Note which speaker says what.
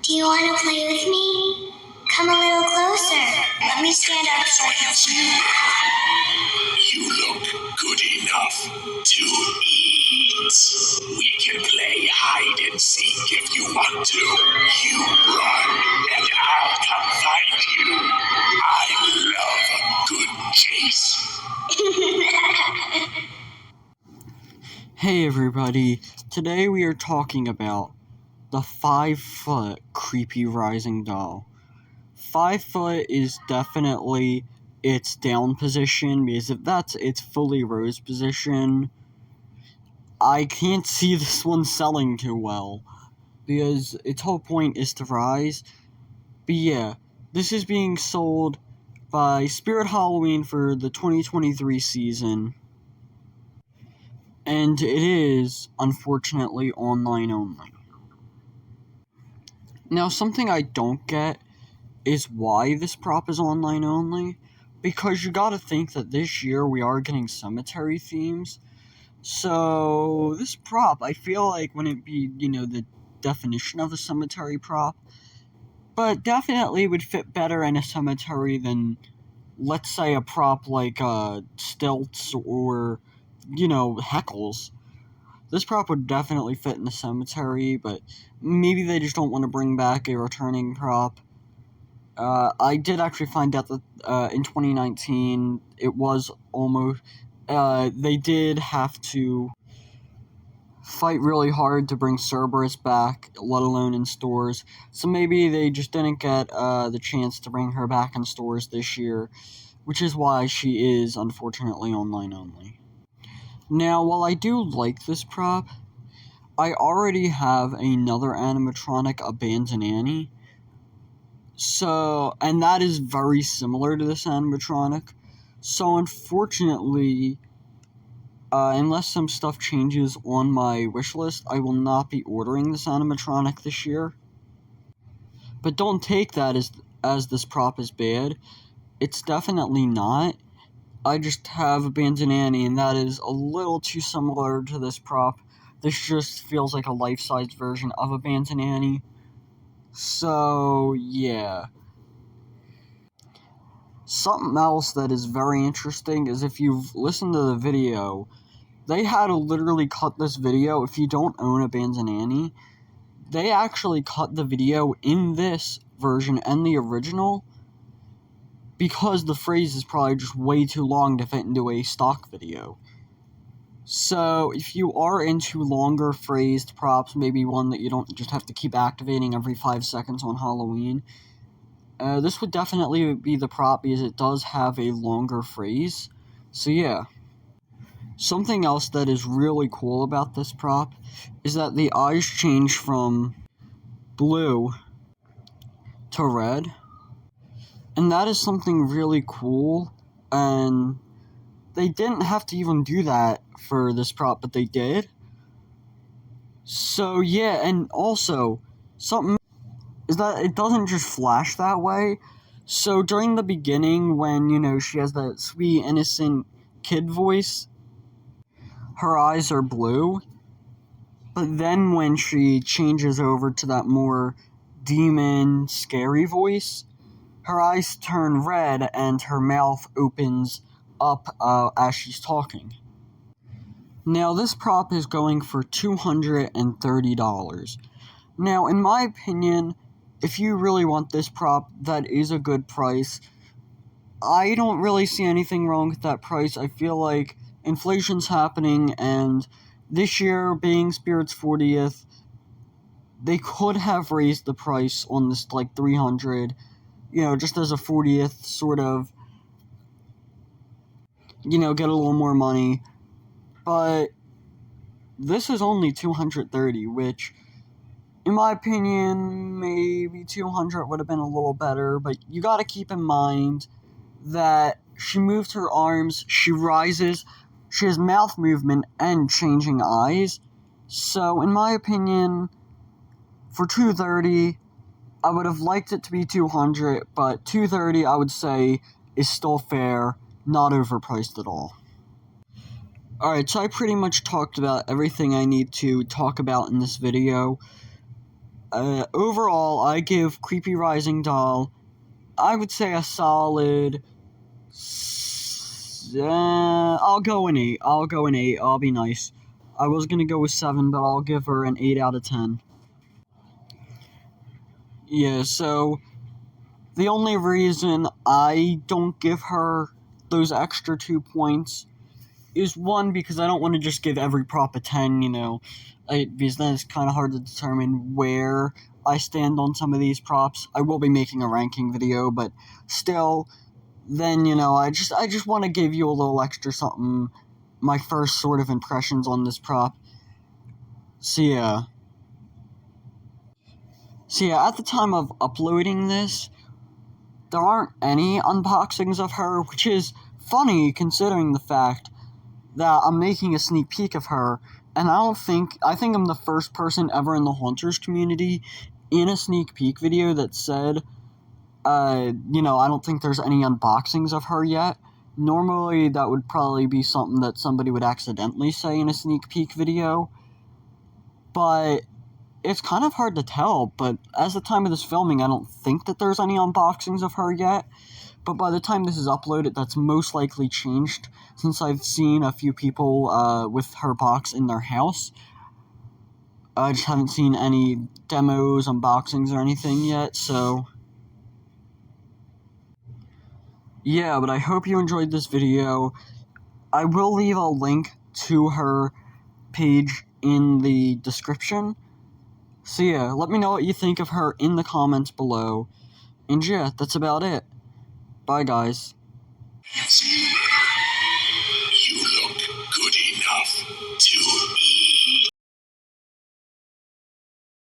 Speaker 1: Do you want to play with me? Come a little closer. Let me stand up so I can see you.
Speaker 2: You look good enough to eat. We can play hide and seek if you want to. You run, and I'll come find you. I love a good chase.
Speaker 3: Hey everybody, today we are talking about the 5-foot creepy rising doll. 5 foot is definitely its down position, because if that's its fully rose position, I can't see this one selling too well, because its whole point is to rise. But yeah, this is being sold by Spirit Halloween for the 2023 season. And it is, unfortunately, online only. Now, something I don't get is why this prop is online only, because you gotta think that this year we are getting cemetery themes. So, this prop, I feel like, wouldn't be, the definition of a cemetery prop, but definitely would fit better in a cemetery than, let's say, a prop like, stilts or, heckles. This prop would definitely fit in the cemetery, but maybe they just don't want to bring back a returning prop. I did actually find out that in 2019, it was almost... they did have to fight really hard to bring Cerberus back, let alone in stores. So maybe they just didn't get the chance to bring her back in stores this year, which is why she is, unfortunately, online only. Now, while I do like this prop, I already have another animatronic, Abandoned Annie. So, and that is very similar to this animatronic. So, unfortunately, unless some stuff changes on my wish list, I will not be ordering this animatronic this year. But don't take that as this prop is bad. It's definitely not. I just have Abandoned Annie, and that is a little too similar to this prop. This just feels like a life-size version of Abandoned Annie. So, yeah. Something else that is very interesting is if you've listened to the video, they had to literally cut this video. If you don't own Abandoned Annie, they actually cut the video in this version and the original, because the phrase is probably just way too long to fit into a stock video. So, if you are into longer phrased props, maybe one that you don't just have to keep activating every 5 seconds on Halloween, this would definitely be the prop, because it does have a longer phrase. So yeah. Something else that is really cool about this prop is that the eyes change from blue to red. And that is something really cool, and they didn't have to even do that for this prop, but they did. So yeah, and also, something is that it doesn't just flash that way. So during the beginning, when, she has that sweet, innocent kid voice, her eyes are blue. But then when she changes over to that more demon, scary voice, her eyes turn red and her mouth opens up as she's talking. Now, this prop is going for $230. Now, in my opinion, if you really want this prop, that is a good price. I don't really see anything wrong with that price. I feel like inflation's happening, and this year being Spirit's 40th, they could have raised the price on this, like, $300, just as a 40th sort of, get a little more money. But this is only $230, which, in my opinion, maybe $200 would have been a little better, but you gotta keep in mind that she moves her arms, she rises, she has mouth movement and changing eyes. So, in my opinion, for $230, I would have liked it to be $200, but $230, I would say, is still fair, not overpriced at all. Alright, so I pretty much talked about everything I need to talk about in this video. overall, I give Creepy Rising Doll, I would say a solid... I'll go an 8. I'll be nice. I was gonna go with 7, but I'll give her an 8 out of 10. Yeah, so the only reason I don't give her those extra 2 points is, one, because I don't want to just give every prop a 10, because then it's kind of hard to determine where I stand on some of these props. I will be making a ranking video, but still, then, I just want to give you a little extra something, my first sort of impressions on this prop. So yeah, at the time of uploading this, there aren't any unboxings of her, which is funny considering the fact that I'm making a sneak peek of her, and I think I'm the first person ever in the Haunters community in a sneak peek video that said, I don't think there's any unboxings of her yet. Normally, that would probably be something that somebody would accidentally say in a sneak peek video, but it's kind of hard to tell. But as the time of this filming, I don't think that there's any unboxings of her yet, but by the time this is uploaded, that's most likely changed, since I've seen a few people with her box in their house. I just haven't seen any demos, unboxings, or anything yet, so... yeah, but I hope you enjoyed this video. I will leave a link to her page in the description. So yeah, let me know what you think of her in the comments below. And yeah, that's about it. Bye, guys.
Speaker 2: See